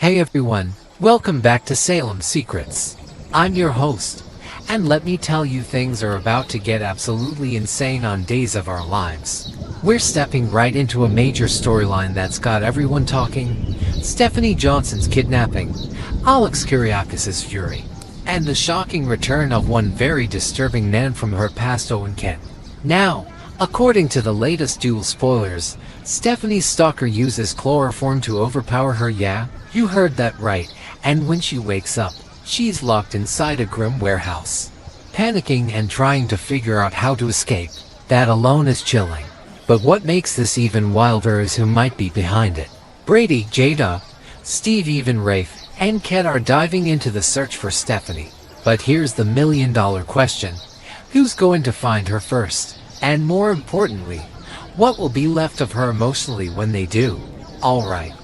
Hey everyone, welcome back to Salem Secrets. I'm your host, and let me tell you, things are about to get absolutely insane on Days of Our Lives. We're stepping right into a major storyline that's got everyone talking: Stephanie Johnson's kidnapping, Alex Kyriakis' fury, and the shocking return of one very disturbing man from her past, Owen Kent. Now, according to the latest DOOL spoilers, Stephanie's stalker uses chloroform to overpower her. Yeah, you heard that right, and when she wakes up, she's locked inside a grim warehouse, panicking and trying to figure out how to escape. That alone is chilling. But what makes this even wilder is who might be behind it. Brady, Jada, Steve, even Rafe, and Kat are diving into the search for Stephanie. But here's the million-dollar question: who's going to find her first? And more importantly, what will be left of her emotionally when they do? Alright,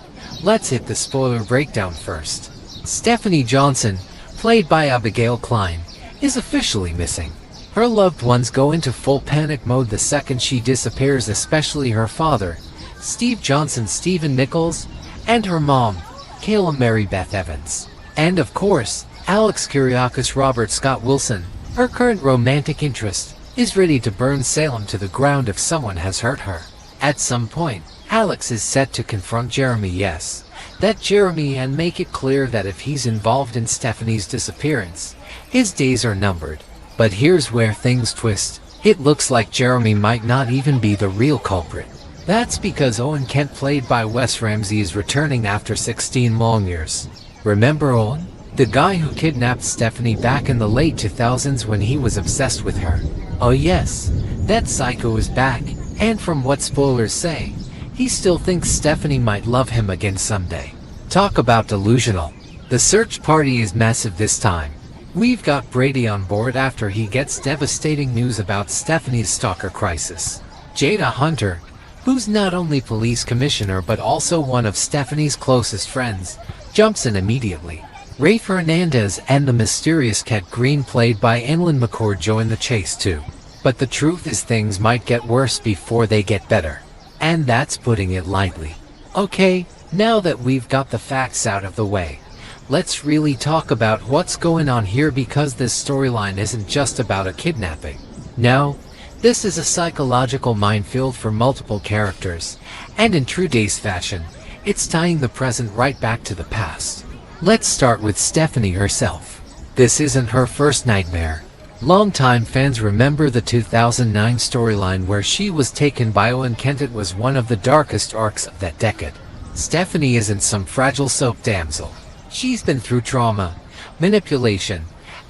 let's hit the spoiler breakdown first. Stephanie Johnson, played by Abigail Klein, is officially missing. Her loved ones go into full panic mode the second she disappears, especially her father, Steve Johnson, Stephen Nichols, and her mom, Kayla Mary Beth Evans. And of course, Alex Kyriakis, Robert Scott Wilson, her current romantic interest, is ready to burn Salem to the ground if someone has hurt her. At some point, Alex is set to confront Jeremy, yes, that Jeremy, and make it clear that if he's involved in Stephanie's disappearance, his days are numbered. But here's where things twist. It looks like Jeremy might not even be the real culprit. That's because Owen Kent, played by Wes Ramsey, is returning after 16 long years. Remember Owen? The guy who kidnapped Stephanie back in the late 2000s when he was obsessed with her. Oh yes, that psycho is back, and from what spoilers say, he still thinks Stephanie might love him again someday. Talk about delusional. The search party is massive this time. We've got Brady on board after he gets devastating news about Stephanie's stalker crisis. Jada Hunter, who's not only police commissioner but also one of Stephanie's closest friends, jumps in immediately. Rafe Hernandez and the mysterious Kat Green, played by Annalyn McCord, join the chase too. But the truth is, things might get worse before they get better. And that's putting it lightly. Okay, now that we've got the facts out of the way, let's really talk about what's going on here, because this storyline isn't just about a kidnapping. No, this is a psychological minefield for multiple characters, and in true Days fashion, it's tying the present right back to the past. Let's start with Stephanie herself. This isn't her first nightmare. Longtime fans remember the 2009 storyline where she was taken by Owen Kent. It was one of the darkest arcs of that decade. Stephanie isn't some fragile soap damsel. She's been through trauma, manipulation,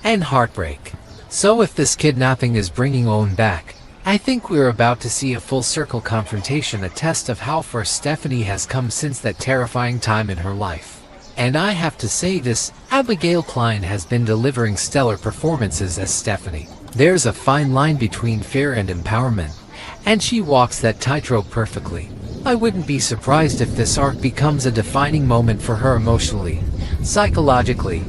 and heartbreak. So if this kidnapping is bringing Owen back, I think we're about to see a full circle confrontation, a test of how far Stephanie has come since that terrifying time in her life. And I have to say this, Abigail Klein has been delivering stellar performances as Stephanie. There's a fine line between fear and empowerment, and she walks that tightrope perfectly. I wouldn't be surprised if this arc becomes a defining moment for her emotionally, psychologically,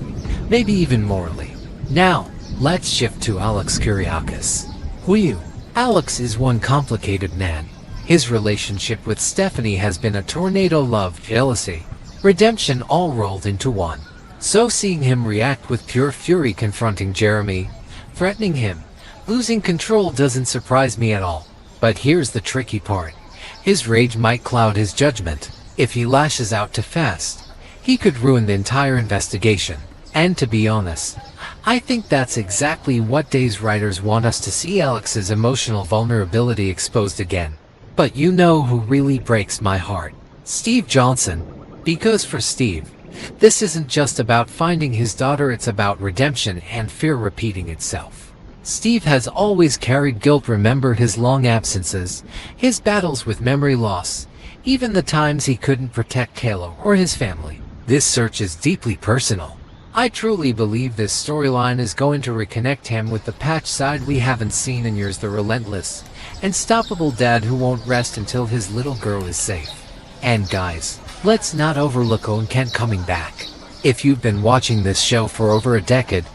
maybe even morally. Now, let's shift to Alex Kyriakis. Whew, Alex is one complicated man. His relationship with Stephanie has been a tornado: love, jealousy, redemption, all rolled into one. So seeing him react with pure fury, confronting Jeremy, threatening him, losing control, doesn't surprise me at all. But here's the tricky part. His rage might cloud his judgment. If he lashes out too fast, he could ruin the entire investigation. And to be honest, I think that's exactly what Days writers want us to see: Alex's emotional vulnerability exposed again. But you know who really breaks my heart? Steve Johnson. Because for Steve, this isn't just about finding his daughter, it's about redemption and fear repeating itself. Steve has always carried guilt. Remember his long absences, his battles with memory loss, even the times he couldn't protect Kayla or his family. This search is deeply personal. I truly believe this storyline is going to reconnect him with the patch side we haven't seen in years, the relentless, unstoppable dad who won't rest until his little girl is safe. And guys, let's not overlook Owen Kent coming back. If you've been watching this show for over a decade,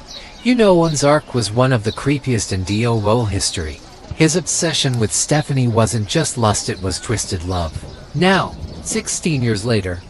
you know Owen's arc was one of the creepiest in DOOL history. His obsession with Stephanie wasn't just lust, it was twisted love. Now, 16 years later,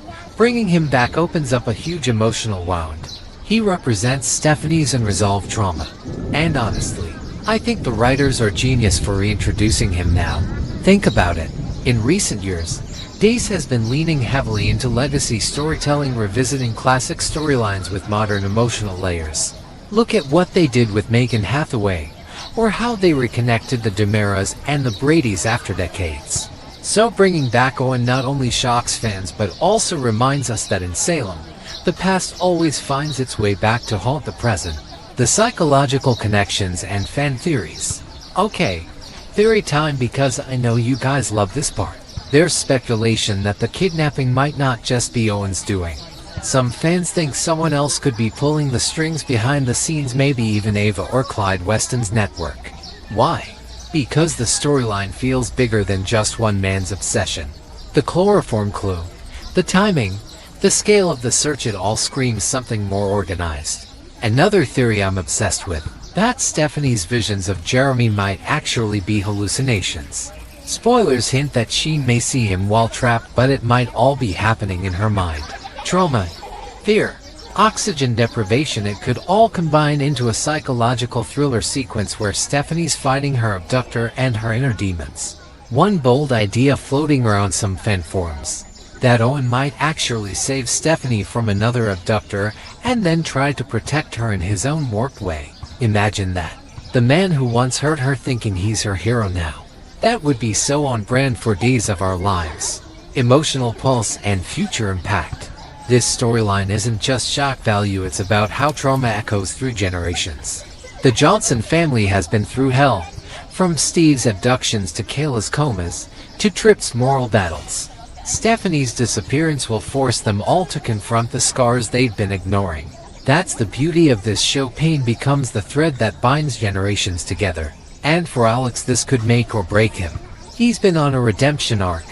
Bringing him back opens up a huge emotional wound. He represents Stephanie's unresolved trauma. And honestly, I think the writers are genius for reintroducing him now. Think about it. In recent years, Days has been leaning heavily into legacy storytelling, revisiting classic storylines with modern emotional layers. Look at what they did with Megan Hathaway, or how they reconnected the DiMeras and the Bradys after decades. So bringing back Owen not only shocks fans but also reminds us that in Salem, the past always finds its way back to haunt the present. The psychological connections and fan theories. Okay, theory time, because I know you guys love this part. There's speculation that the kidnapping might not just be Owen's doing. Some fans think someone else could be pulling the strings behind the scenes, maybe even Ava or Clyde Weston's network. Why? Because the storyline feels bigger than just one man's obsession. The chloroform clue, the timing, the scale of the search, it all screams something more organized. Another theory I'm obsessed with, that Stephanie's visions of Jeremy might actually be hallucinations. Spoilers hint that she may see him while trapped, but it might all be happening in her mind. Trauma, fear, oxygen deprivation, it could all combine into a psychological thriller sequence where Stephanie's fighting her abductor and her inner demons. One bold idea floating around some fan forums, that Owen might actually save Stephanie from another abductor and then try to protect her in his own warped way. Imagine that. The man who once hurt her thinking he's her hero now. That would be so on brand for Days of Our Lives. Emotional pulse and future impact. This storyline isn't just shock value, it's about how trauma echoes through generations. The Johnson family has been through hell, from Steve's abductions to Kayla's comas, to Tripp's moral battles. Stephanie's disappearance will force them all to confront the scars they've been ignoring. That's the beauty of this show. Pain becomes the thread that binds generations together. And for Alex, this could make or break him. He's been on a redemption arc,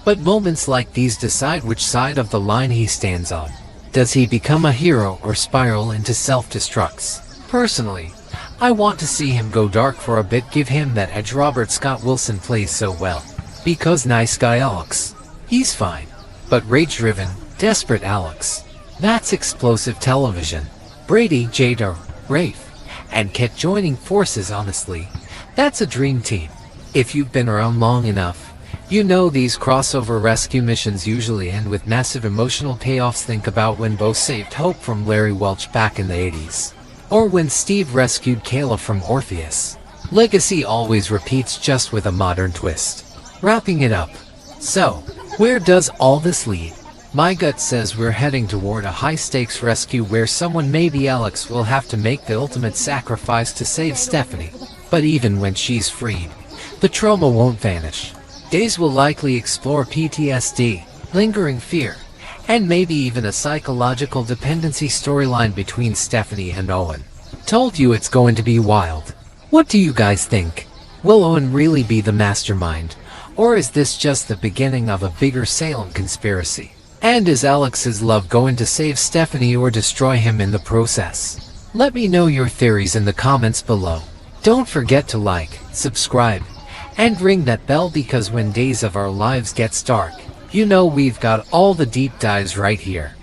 but moments like these decide which side of the line he stands on. Does he become a hero or spiral into self-destructs? Personally, I want to see him go dark for a bit, give him that edge Robert Scott Wilson plays so well. Because nice guy Alex, he's fine. But rage-driven, desperate Alex, that's explosive television. Brady, Jada, Rafe, and Ket joining forces, honestly, that's a dream team. If you've been around long enough, you know these crossover rescue missions usually end with massive emotional payoffs. Think about when Bo saved Hope from Larry Welch back in the 80s. Or when Steve rescued Kayla from Orpheus. Legacy always repeats, just with a modern twist. Wrapping it up. So, where does all this lead? My gut says we're heading toward a high-stakes rescue where someone, maybe Alex, will have to make the ultimate sacrifice to save Stephanie. But even when she's freed, the trauma won't vanish. Days will likely explore PTSD, lingering fear, and maybe even a psychological dependency storyline between Stephanie and Owen. Told you it's going to be wild. What do you guys think? Will Owen really be the mastermind? Or is this just the beginning of a bigger Salem conspiracy? And is Alex's love going to save Stephanie or destroy him in the process? Let me know your theories in the comments below. Don't forget to like, subscribe, and ring that bell, because when Days of Our Lives gets dark, you know we've got all the deep dives right here.